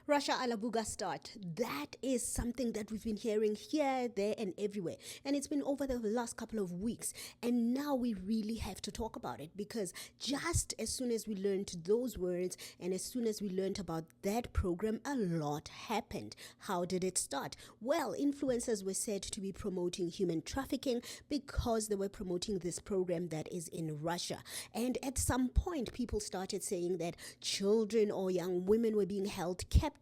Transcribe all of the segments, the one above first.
Russia Alabuga Start. That is something that we've been hearing here, there, and everywhere. And it's been over the last couple of weeks. And now we really have to talk about it because just as soon as we learned those words and as soon as we learned about that program, a lot happened. How did it start? Well, influencers were said to be promoting human trafficking because they were promoting this program that is in Russia. And at some point, people started saying that children or young women were being held captive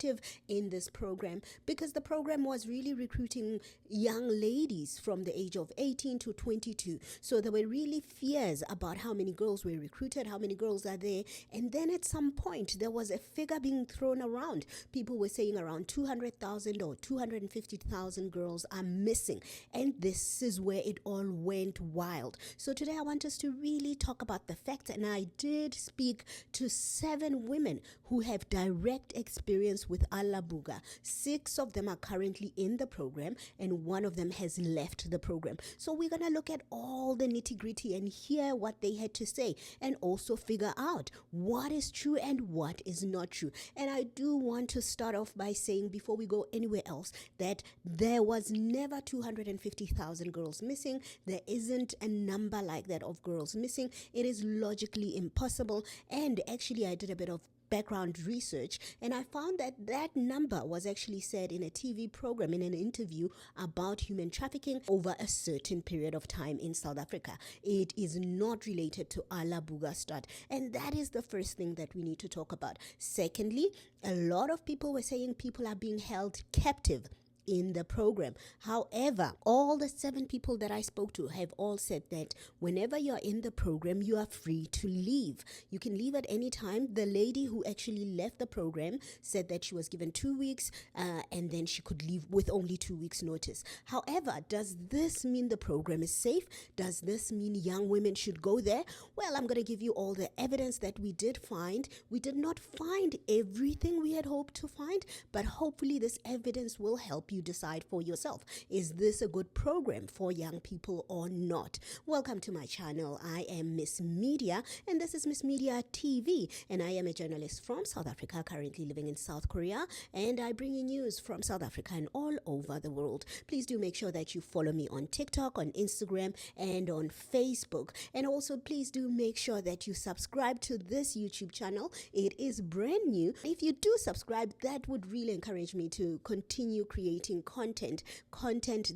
in this program because the program was really recruiting young ladies from the age of 18 to 22. So there were really fears about how many girls were recruited, how many girls are there. And then at some point, there was a figure being thrown around. People were saying around 200,000 or 250,000 girls are missing. And this is where it all went wild. So today I want us to really talk about the facts. And I did speak to 7 women who have direct experience with Alabuga. 6 of them are currently in the program and 1 of them has left the program. So we're going to look at all the nitty-gritty and hear what they had to say and also figure out what is true and what is not true. And I do want to start off by saying, before we go anywhere else, that there was never 250,000 girls missing. There isn't a number like that of girls missing. It is logically impossible. And actually, I did a bit of background research and I found that that number was actually said in a TV program, in an interview about human trafficking over a certain period of time in South Africa. It is not related to Alabuga Start, and that is the first thing that we need to talk about. Secondly, a lot of people were saying people are being held captive in the program. However, all the 7 people that I spoke to have all said that whenever you're in the program, you are free to leave. You can leave at any time. The lady who actually left the program said that she was given 2 weeks and then she could leave with only 2 weeks notice. However, does this mean the program is safe? Does this mean young women should go there? Well, I'm going to give you all the evidence that we did find. We did not find everything we had hoped to find, but hopefully this evidence will help you decide for yourself. Is this a good program for young people or not? Welcome to my channel. I am Miss Media and this is Miss Media TV, and I am a journalist from South Africa currently living in South Korea, and I bring you news from South Africa and all over the world. Please do make sure that you follow me on TikTok, on Instagram and on Facebook, and also please do make sure that you subscribe to this YouTube channel. It is brand new. If you do subscribe, that would really encourage me to continue creating content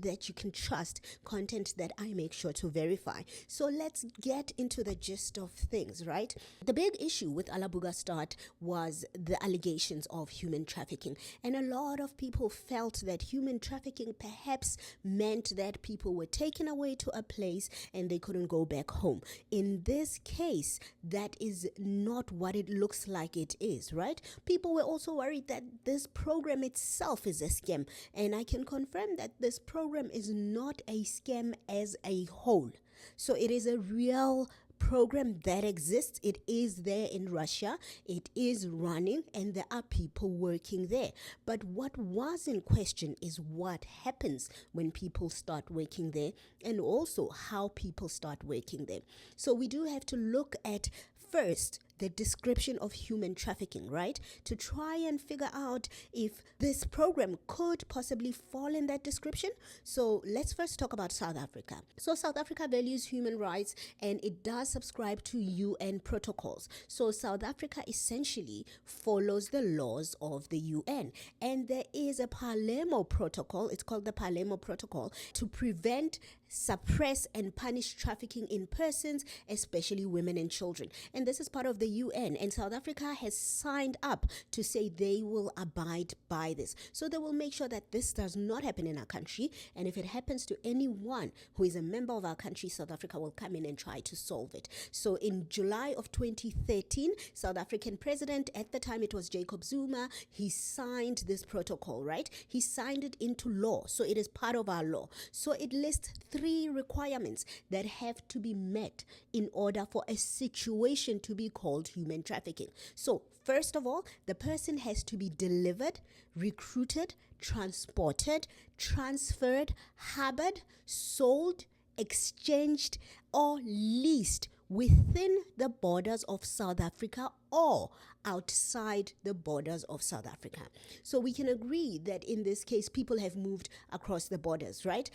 that you can trust, content that I make sure to verify. So let's get into the gist of things, right? The big issue with Alabuga Start was the allegations of human trafficking, and a lot of people felt that human trafficking perhaps meant that people were taken away to a place and they couldn't go back home. In this case, that is not what it looks like it is, right? People were also worried that this program itself is a scam. And I can confirm that this program is not a scam as a whole. So it is a real program that exists. It is there in Russia. It is running and there are people working there. But what was in question is what happens when people start working there and also how people start working there. So we do have to look at first the description of human trafficking, right? To try and figure out if this program could possibly fall in that description. So let's first talk about South Africa. So South Africa values human rights and it does subscribe to UN protocols. So South Africa essentially follows the laws of the UN. And there is a Palermo protocol. It's called the Palermo Protocol to prevent, suppress and punish trafficking in persons, especially women and children. And this is part of the UN, and South Africa has signed up to say they will abide by this. So they will make sure that this does not happen in our country, and if it happens to anyone who is a member of our country, South Africa will come in and try to solve it. So in July of 2013, South African president, at the time it was Jacob Zuma, he signed this protocol, right? He signed it into law, so it is part of our law. So it lists 3 requirements that have to be met in order for a situation to be called human trafficking. So first of all, the person has to be delivered, recruited, transported, transferred, harbored, sold, exchanged or leased within the borders of South Africa or outside the borders of South Africa. So we can agree that in this case, people have moved across the borders, right?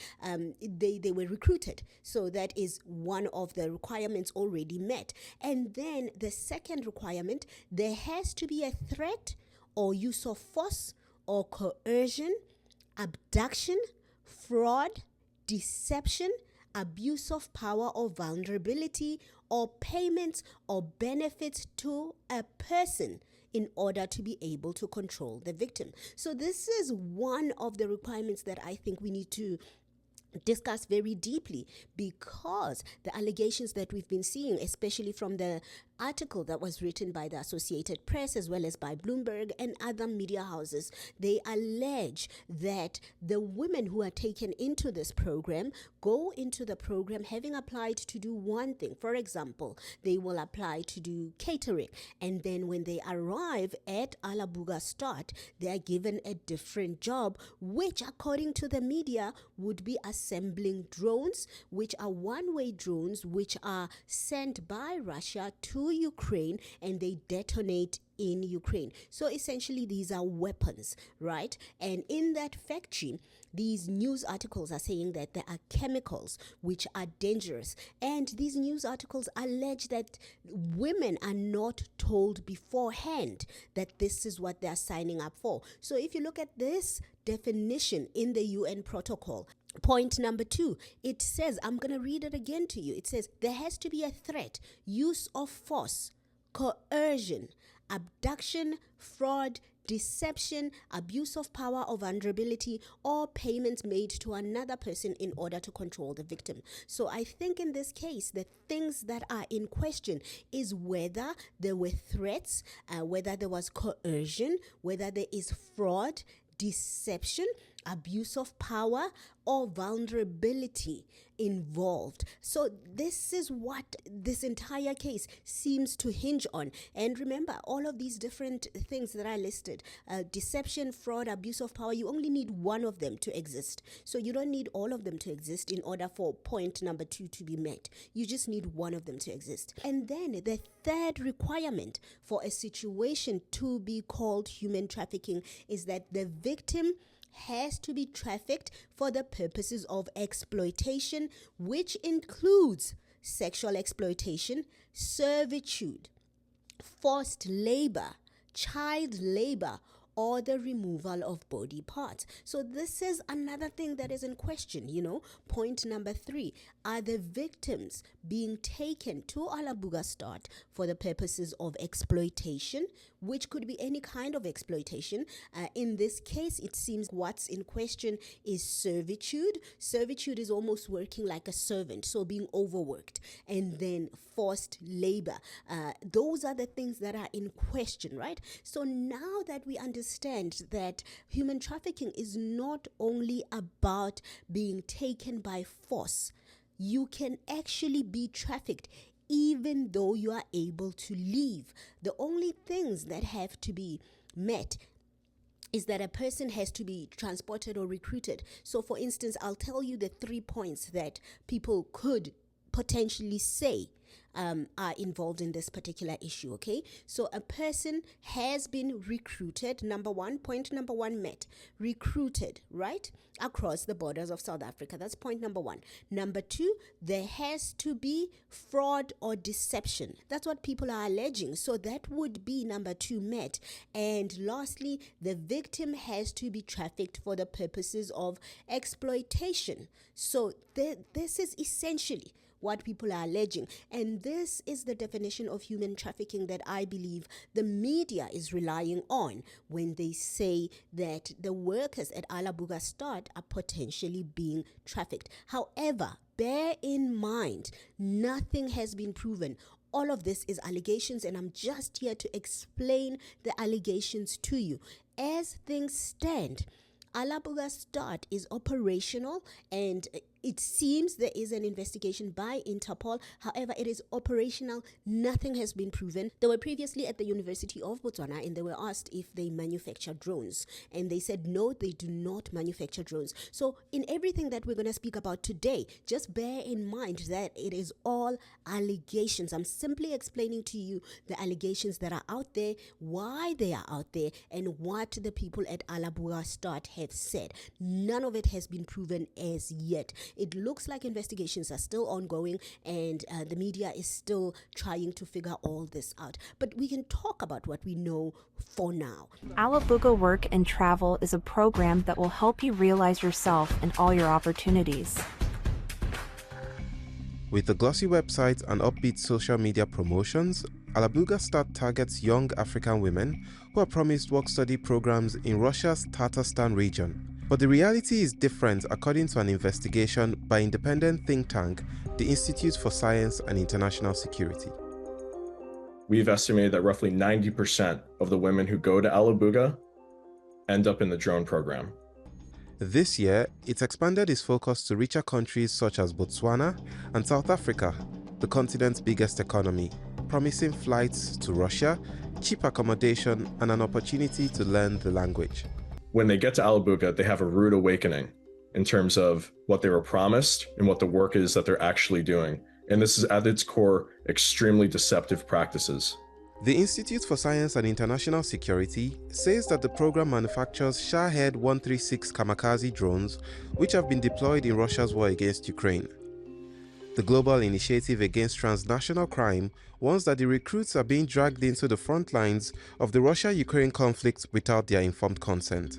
They were recruited. So that is one of the requirements already met. And then the second requirement, there has to be a threat or use of force or coercion, abduction, fraud, deception, abuse of power or vulnerability, or payments or benefits to a person in order to be able to control the victim. So this is one of the requirements that I think we need to discuss very deeply, because the allegations that we've been seeing, especially from the article that was written by the Associated Press as well as by Bloomberg and other media houses, they allege that the women who are taken into this program go into the program having applied to do one thing. For example, they will apply to do catering, and then when they arrive at Alabuga Start, they are given a different job, which according to the media would be assembling drones, which are one-way drones which are sent by Russia to Ukraine, and they detonate in Ukraine. So essentially these are weapons, right? And in that factory, these news articles are saying that there are chemicals which are dangerous, and these news articles allege that women are not told beforehand that this is what they are signing up for. So if you look at this definition in the UN protocol, point number 2, it says, I'm going to read it again to you. It says, there has to be a threat, use of force, coercion, abduction, fraud, deception, abuse of power or vulnerability, or payments made to another person in order to control the victim. So I think in this case, the things that are in question is whether there were threats, whether there was coercion, whether there is fraud, deception, abuse of power, or vulnerability involved. So this is what this entire case seems to hinge on. And remember, all of these different things that I listed, deception, fraud, abuse of power, you only need one of them to exist. So you don't need all of them to exist in order for point number 2 to be met. You just need one of them to exist. And then the third requirement for a situation to be called human trafficking is that the victim has to be trafficked for the purposes of exploitation, which includes sexual exploitation, servitude, forced labor, child labor, or the removal of body parts. So this is another thing that is in question, Point number 3, are the victims being taken to Alabuga Start for the purposes of exploitation, which could be any kind of exploitation. In this case, it seems what's in question is servitude. Servitude is almost working like a servant, so being overworked. And then forced labor. Those are the things that are in question, right? So now that we understand that human trafficking is not only about being taken by force, you can actually be trafficked even though you are able to leave. The only things that have to be met is that a person has to be transported or recruited. So for instance, I'll tell you the 3 points that people could potentially say are involved in this particular issue, okay? So a person has been recruited, point number 1 met, recruited, right, across the borders of South Africa. That's point number 1. Number 2, there has to be fraud or deception. That's what people are alleging. So that would be number 2 met. And lastly, the victim has to be trafficked for the purposes of exploitation. So this is essentially what people are alleging. And this is the definition of human trafficking that I believe the media is relying on when they say that the workers at Alabuga Start are potentially being trafficked. However, bear in mind, nothing has been proven. All of this is allegations, and I'm just here to explain the allegations to you. As things stand, Alabuga Start is operational, and It seems there is an investigation by Interpol. However, it is operational. Nothing has been proven. They were previously at the University of Botswana and they were asked if they manufacture drones. And they said, no, they do not manufacture drones. So in everything that we're going to speak about today, just bear in mind that it is all allegations. I'm simply explaining to you the allegations that are out there, why they are out there, and what the people at Alabuga Start have said. None of it has been proven as yet. It looks like investigations are still ongoing and the media is still trying to figure all this out. But we can talk about what we know for now. Alabuga Work and Travel is a program that will help you realize yourself and all your opportunities. With the glossy website and upbeat social media promotions, Alabuga Start targets young African women who are promised work-study programs in Russia's Tatarstan region. But the reality is different according to an investigation by independent think tank, the Institute for Science and International Security. We've estimated that roughly 90% of the women who go to Alabuga end up in the drone program. This year, it expanded its focus to richer countries such as Botswana and South Africa, the continent's biggest economy, promising flights to Russia, cheap accommodation, and an opportunity to learn the language. When they get to Alabuga, they have a rude awakening in terms of what they were promised and what the work is that they're actually doing. And this is at its core extremely deceptive practices. The Institute for Science and International Security says that the program manufactures Shahed 136 kamikaze drones, which have been deployed in Russia's war against Ukraine. The Global Initiative Against Transnational Crime warns that the recruits are being dragged into the front lines of the Russia-Ukraine conflict without their informed consent.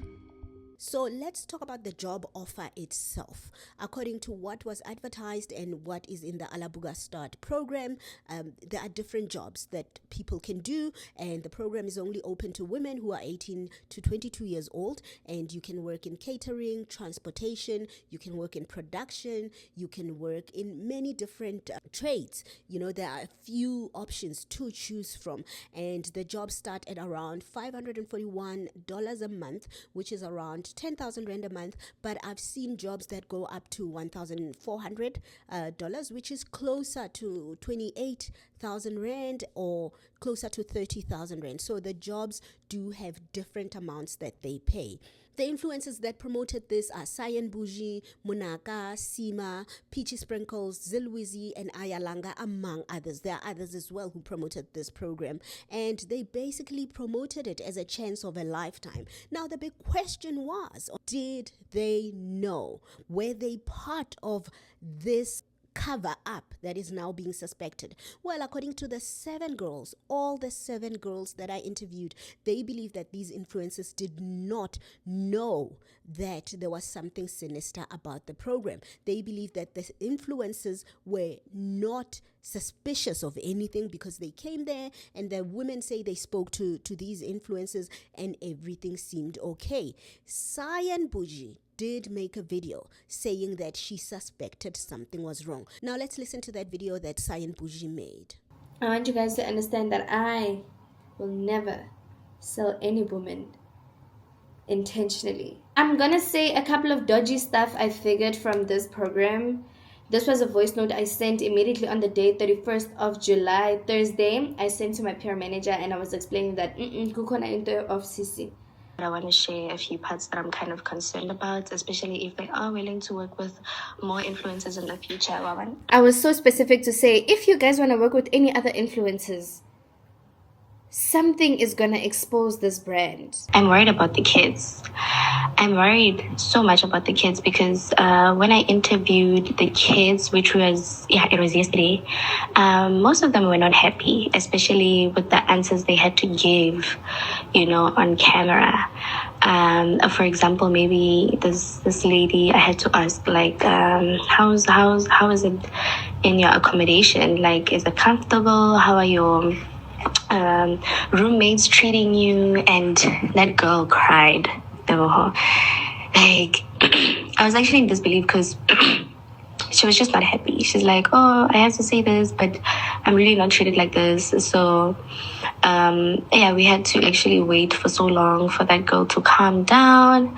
So let's talk about the job offer itself. According to what was advertised and what is in the Alabuga Start program, there are different jobs that people can do, and the program is only open to women who are 18 to 22 years old, and you can work in catering, transportation, you can work in production, you can work in many different trades. You know, there are a few options to choose from, and the jobs start at around $541 a month, which is around 10,000 Rand a month, but I've seen jobs that go up to $1,400, which is closer to 28,000 Rand or closer to 30,000 Rand. So the jobs do have different amounts that they pay. The influencers that promoted this are Cyan, Boujee, Munaka, Sima, Peachy Sprinkles, Zilwizi, and Ayalanga, among others. There are others as well who promoted this program, and they basically promoted it as a chance of a lifetime. Now, the big question was, did they know? Were they part of this cover up that is now being suspected? Well, according to the 7 girls, all the 7 girls that I interviewed, they believe that these influencers did not know that there was something sinister about the program. They believe that the influencers were not suspicious of anything because they came there, and the women say they spoke to these influencers and everything seemed okay. Cyan Boujee did make a video saying that she suspected something was wrong. Now let's listen to that video that Cyan Boujee made. I want you guys to understand that I will never sell any woman intentionally. I'm gonna say a couple of dodgy stuff I figured from this program. This was a voice note I sent immediately on the day 31st of July, Thursday. I sent to my PR manager and I was explaining that kukona into of CC. I want to share a few parts that I'm kind of concerned about, especially if they are willing to work with more influencers in the future. I was so specific to say, if you guys want to work with any other influencers, something is going to expose this brand. I'm worried about the kids. I'm worried so much about the kids because when I interviewed the kids, which was, it was yesterday, most of them were not happy, especially with the answers they had to give, on camera. For example, maybe this lady, I had to ask, how is it in your accommodation? Like, is it comfortable? How are your roommates treating you? And that girl cried. I was actually in disbelief because she was just not happy. She's like, oh, I have to say this, but I'm really not treated like this. So, yeah, we had to actually wait for so long for that girl to calm down,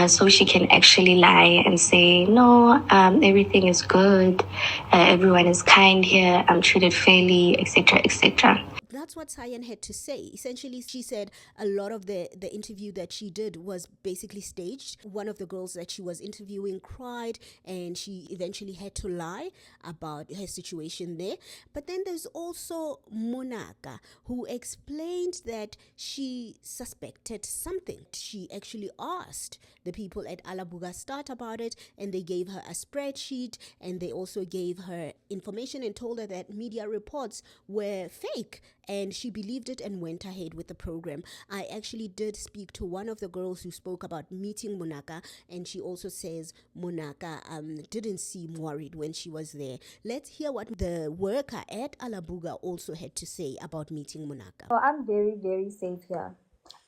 so she can actually lie and say, no, everything is good. Everyone is kind here. I'm treated fairly, etc., etc. That's what Cyan had to say. Essentially, she said a lot of the interview that she did was basically staged. One of the girls that she was interviewing cried, and she eventually had to lie about her situation there. But then there's also Monaka, who explained that she suspected something. She actually asked the people at Alabuga Start about it, and they gave her a spreadsheet, and they also gave her information and told her that media reports were fake, and she believed it and went ahead with the program. I actually did speak to one of the girls who spoke about meeting Monaka, and she also says Monaka didn't seem worried when she was there. Let's hear what the worker at Alabuga also had to say about meeting Monaka. So I'm very, very safe here.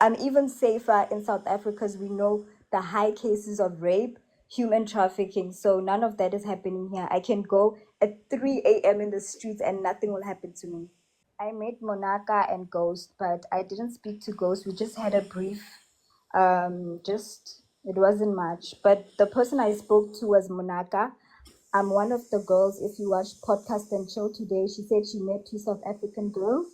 I'm even safer in South Africa because we know the high cases of rape, human trafficking. So none of that is happening here. I can go at 3 a.m. in the streets and nothing will happen to me. I met Monaka and Ghost, but I didn't speak to Ghost. We just had a brief, it wasn't much. But the person I spoke to was Monaka. I'm one of the girls. If you watched Podcast and Chill today, she said she met 2 South African girls,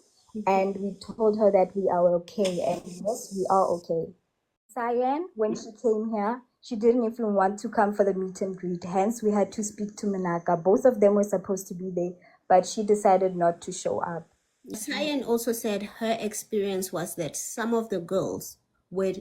and we told her that we are okay. And yes, we are okay. Cyan, when she came here, she didn't even want to come for the meet and greet. Hence, we had to speak to Monaka. Both of them were supposed to be there, but she decided not to show up. Cyan also said her experience was that some of the girls were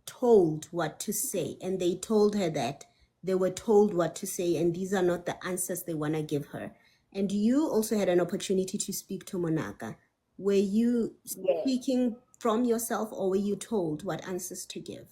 told what to say, and they told her that they were told what to say, and these are not the answers they want to give her. And you also had an opportunity to speak to Monaka. Were you speaking from yourself, or were you told what answers to give?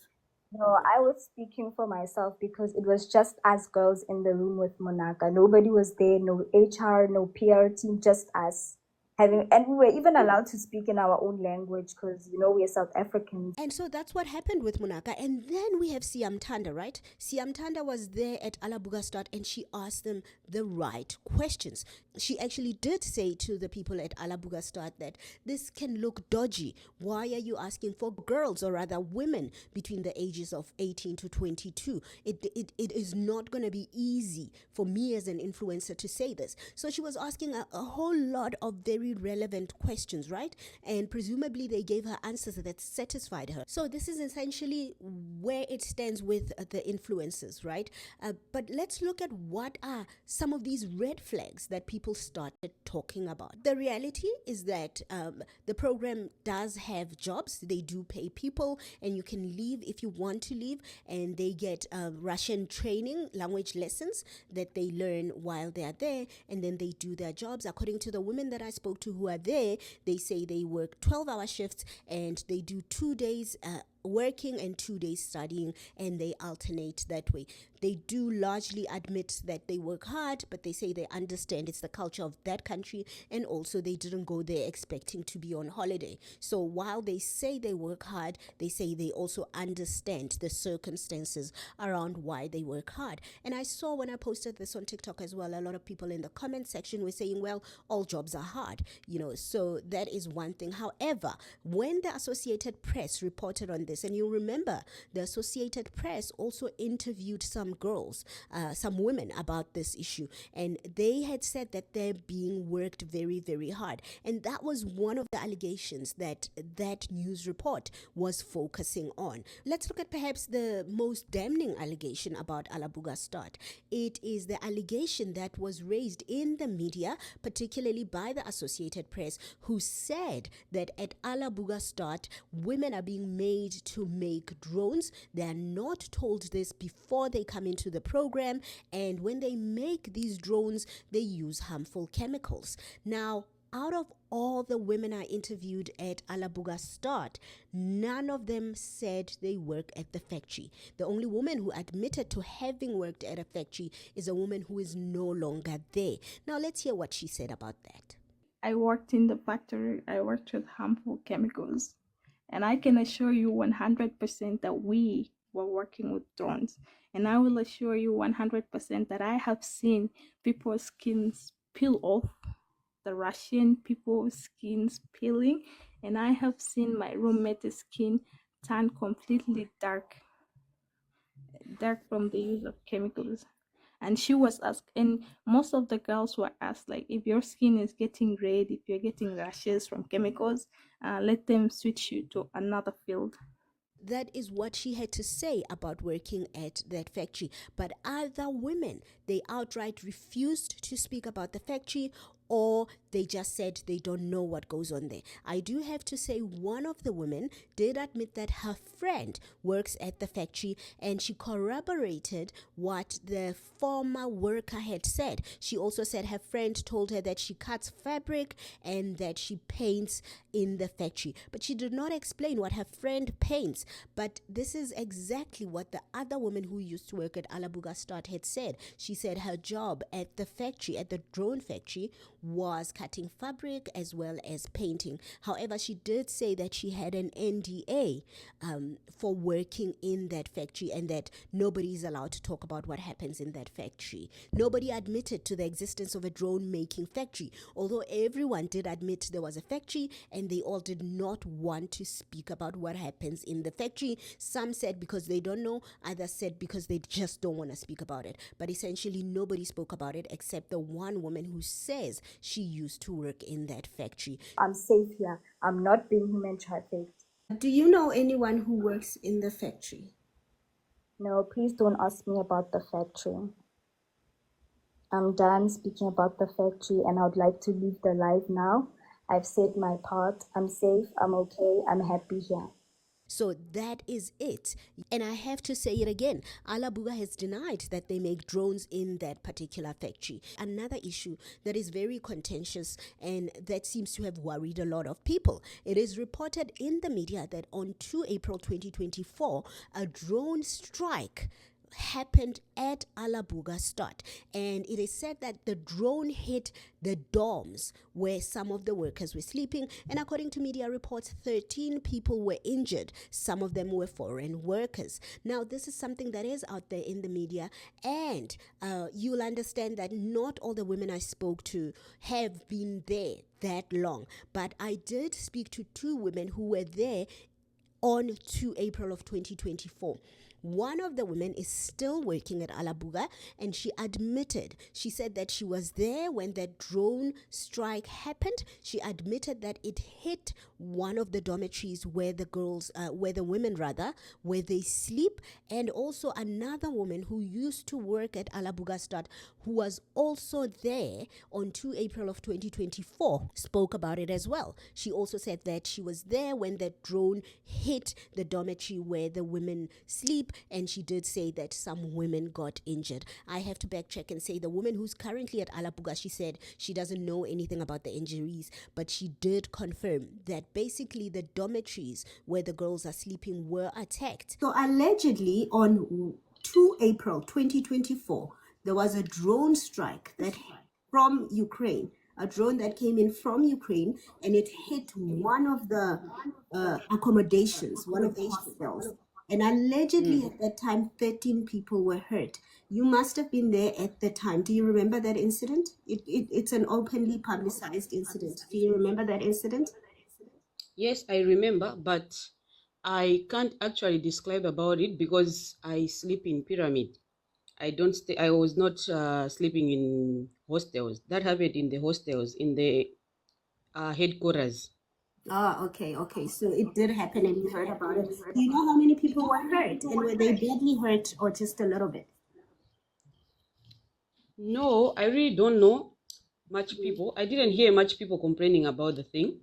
No, I was speaking for myself because it was just us girls in the room with Monaka. Nobody was there, no HR, no PR team, just us. And we were even allowed to speak in our own language because, we are South Africans. And so that's what happened with Monaka. And then we have Siamtanda, right? Siamtanda was there at Alabuga Start, and she asked them the right questions. She actually did say to the people at Alabuga Start that this can look dodgy. Why are you asking for girls, or rather women, between the ages of 18 to 22? It is not going to be easy for me as an influencer to say this. So she was asking a whole lot of very relevant questions, right? And presumably they gave her answers that satisfied her. So this is essentially where it stands with the influencers, right? But let's look at what are some of these red flags that people started talking about. The reality is that the program does have jobs. They do pay people, and you can leave if you want to leave, and they get Russian training, language lessons that they learn while they are there, and then they do their jobs. According to the women that I spoke to who are there, they say they work 12-hour shifts, and they do 2 days working and 2 days studying, and they alternate that way. They do largely admit that they work hard, but they say they understand it's the culture of that country, and also they didn't go there expecting to be on holiday. So while they say they work hard, they say they also understand the circumstances around why they work hard. And I saw when I posted this on TikTok as well, a lot of people in the comment section were saying, well, all jobs are hard, so that is one thing. However, when the Associated Press reported on this, and you remember the Associated Press also interviewed some girls, some women about this issue, and they had said that they're being worked very, very hard. And that was one of the allegations that news report was focusing on. Let's look at perhaps the most damning allegation about Alabuga Start. It is the allegation that was raised in the media, particularly by the Associated Press, who said that at Alabuga Start, women are being made to make drones. They are not told this before they come into the program, and when they make these drones, they use harmful chemicals. Now, out of all the women I interviewed at Alabuga Start, none of them said they work at the factory. The only woman who admitted to having worked at a factory is a woman who is no longer there. Now, let's hear what she said about that. I worked in the factory. I worked with harmful chemicals. And I can assure you 100% that we were working with drones. And I will assure you 100% that I have seen people's skins peel off, the Russian people's skins peeling, and I have seen my roommate's skin turn completely dark from the use of chemicals. And she was asked, and most of the girls were asked, like, if your skin is getting red, if you're getting rashes from chemicals, let them switch you to another field. That is what she had to say about working at that factory. But other women, they outright refused to speak about the factory, or they just said they don't know what goes on there. I do have to say, one of the women did admit that her friend works at the factory, and she corroborated what the former worker had said. She also said her friend told her that she cuts fabric and that she paints in the factory, but she did not explain what her friend paints. But this is exactly what the other woman who used to work at Alabuga Start had said. She said her job at the factory, at the drone factory, was cutting fabric as well as painting. However, she did say that she had an NDA for working in that factory, and that nobody is allowed to talk about what happens in that factory. Nobody admitted to the existence of a drone making factory, although everyone did admit there was a factory, and they all did not want to speak about what happens in the factory. Some said because they don't know, others said because they just don't want to speak about it. But essentially, nobody spoke about it except the one woman who says she used to work in that factory. I'm safe here. I'm not being human trafficked. Do you know anyone who works in the factory? No, please don't ask me about the factory. I'm done speaking about the factory, and I would like to leave the live now. I've said my part. I'm safe. I'm okay. I'm happy here. So that is it. And I have to say it again. Alabuga has denied that they make drones in that particular factory. Another issue that is very contentious and that seems to have worried a lot of people. It is reported in the media that on 2 April 2024, a drone strike happened at Alabuga Start, and it is said that the drone hit the dorms where some of the workers were sleeping, and according to media reports, 13 people were injured. Some of them were foreign workers. Now, this is something that is out there in the media, and you'll understand that not all the women I spoke to have been there that long, but I did speak to 2 women who were there on 2 April of 2024. One of the women is still working at Alabuga, and she admitted, she said that she was there when the drone strike happened. She admitted that it hit one of the dormitories where the women where they sleep, and also another woman who used to work at Alabuga Start, who was also there on 2 April of 2024, spoke about it as well. She also said that she was there when the drone hit the dormitory where the women sleep, and she did say that some women got injured. I have to backtrack and say the woman who's currently at Alabuga, she said she doesn't know anything about the injuries, but she did confirm that basically the dormitories where the girls are sleeping were attacked. So allegedly on 2 April 2024, there was a drone strike that from Ukraine, a drone that came in from Ukraine, and it hit one of the accommodations, one of the hostels. And allegedly at that time, 13 people were hurt. You must have been there at the time. Do you remember that incident? It's an openly publicized incident. Do you remember that incident? Yes, I remember, but I can't actually describe about it because I sleep in pyramid. I was not sleeping in hostels. That happened in the hostels, in the headquarters. Ah, okay. So it did happen and you heard about it. Do you know how many people were hurt? And were they badly hurt or just a little bit? No, I really don't know much people. I didn't hear much people complaining about the thing.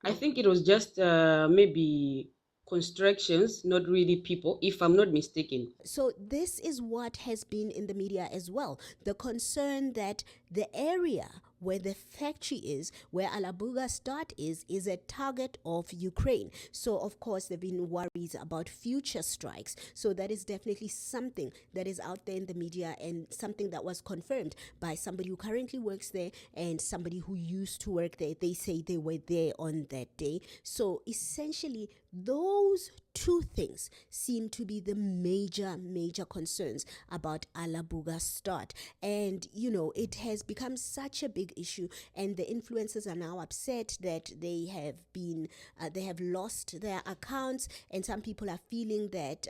I think it was just maybe constructions, not really people, if I'm not mistaken. So this is what has been in the media as well. The concern that the area where the factory is, where Alabuga Start is a target of Ukraine. So of course there have been worries about future strikes. So that is definitely something that is out there in the media, and something that was confirmed by somebody who currently works there and somebody who used to work there. They say they were there on that day. So essentially those two things seem to be the major concerns about Alabuga Start. And, it has become such a big issue, and the influencers are now upset that they have lost their accounts, and some people are feeling that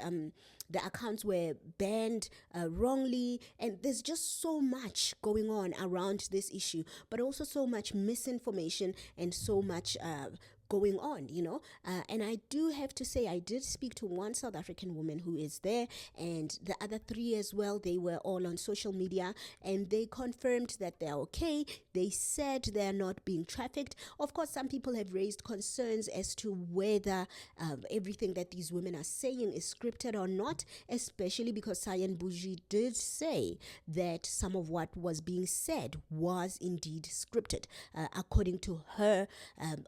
the accounts were banned wrongly, and there's just so much going on around this issue, but also so much misinformation and so much going on, and I do have to say, I did speak to one South African woman who is there, and the other three as well. They were all on social media, and they confirmed that they're okay. They said they're not being trafficked. Of course, some people have raised concerns as to whether everything that these women are saying is scripted or not, especially because Cyan Boujee did say that some of what was being said was indeed scripted, according to her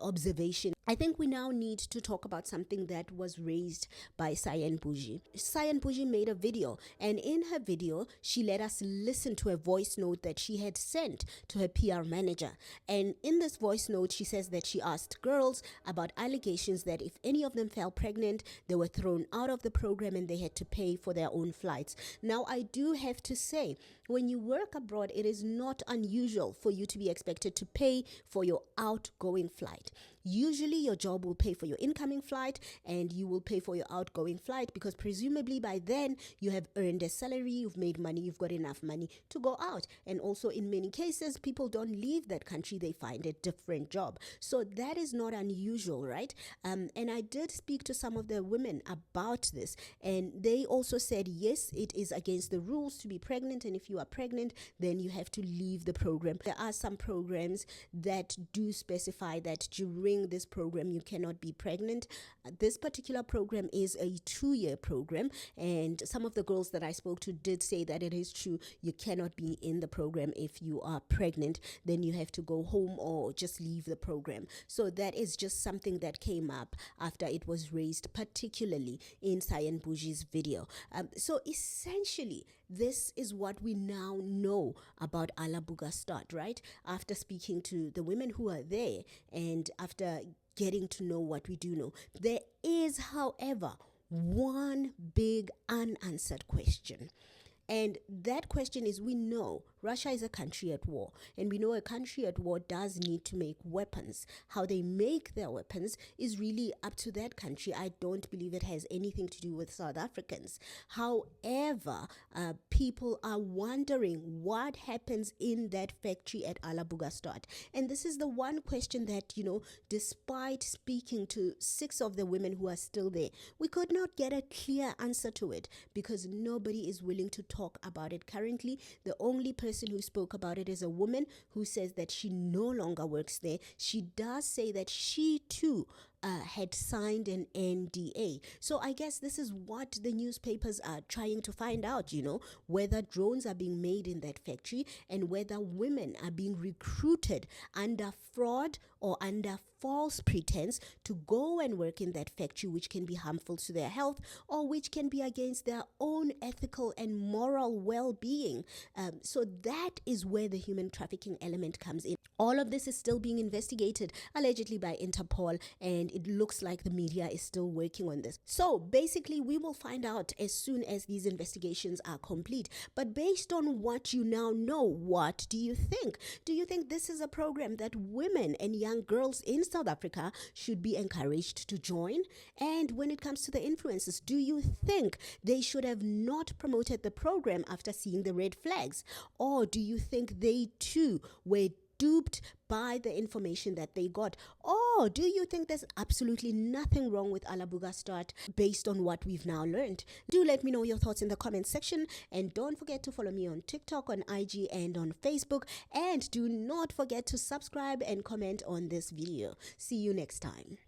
observation. I think we now need to talk about something that was raised by Cyan Boujee. Cyan Boujee made a video, and in her video, she let us listen to a voice note that she had sent to her PR manager. And in this voice note, she says that she asked girls about allegations that if any of them fell pregnant, they were thrown out of the program and they had to pay for their own flights. Now, I do have to say, when you work abroad, it is not unusual for you to be expected to pay for your outgoing flight. Usually your job will pay for your incoming flight and you will pay for your outgoing flight, because presumably by then you have earned a salary, you've made money, you've got enough money to go out. And also in many cases, people don't leave that country, they find a different job. So that is not unusual, right? And I did speak to some of the women about this, and they also said, yes, it is against the rules to be pregnant, and if you are pregnant, then you have to leave the program. There are some programs that do specify that during this program you cannot be pregnant. This particular program is a 2-year program, and some of the girls that I spoke to did say that it is true, you cannot be in the program if you are pregnant. Then you have to go home or just leave the program. So that is just something that came up after it was raised, particularly in Cyan Boujee's video. So essentially, this is what we now know about Alabuga Start, right? After speaking to the women who are there and after getting to know what we do know, there is, however, one big unanswered question. And that question is, we know Russia is a country at war, and we know a country at war does need to make weapons. How they make their weapons is really up to that country. I don't believe it has anything to do with South Africans. However, people are wondering what happens in that factory at Alabuga Start. And this is the one question that, despite speaking to 6 of the women who are still there, we could not get a clear answer to it, because nobody is willing to talk about it currently. The only person who spoke about it is a woman who says that she no longer works there. She does say that she too had signed an NDA. So I guess this is what the newspapers are trying to find out, whether drones are being made in that factory and whether women are being recruited under fraud or under false pretense to go and work in that factory, which can be harmful to their health or which can be against their own ethical and moral well-being. So that is where the human trafficking element comes in. All of this is still being investigated, allegedly by Interpol, and it looks like the media is still working on this. So basically, we will find out as soon as these investigations are complete. But based on what you now know, what do you think? Do you think this is a program that women and young girls in South Africa should be encouraged to join? And when it comes to the influencers, do you think they should have not promoted the program after seeing the red flags? Or do you think they too were duped by the information that they got? Or do you think there's absolutely nothing wrong with Alabuga Start based on what we've now learned? Do let me know your thoughts in the comment section, and don't forget to follow me on TikTok, on IG, and on Facebook, and do not forget to subscribe and comment on this video. See you next time.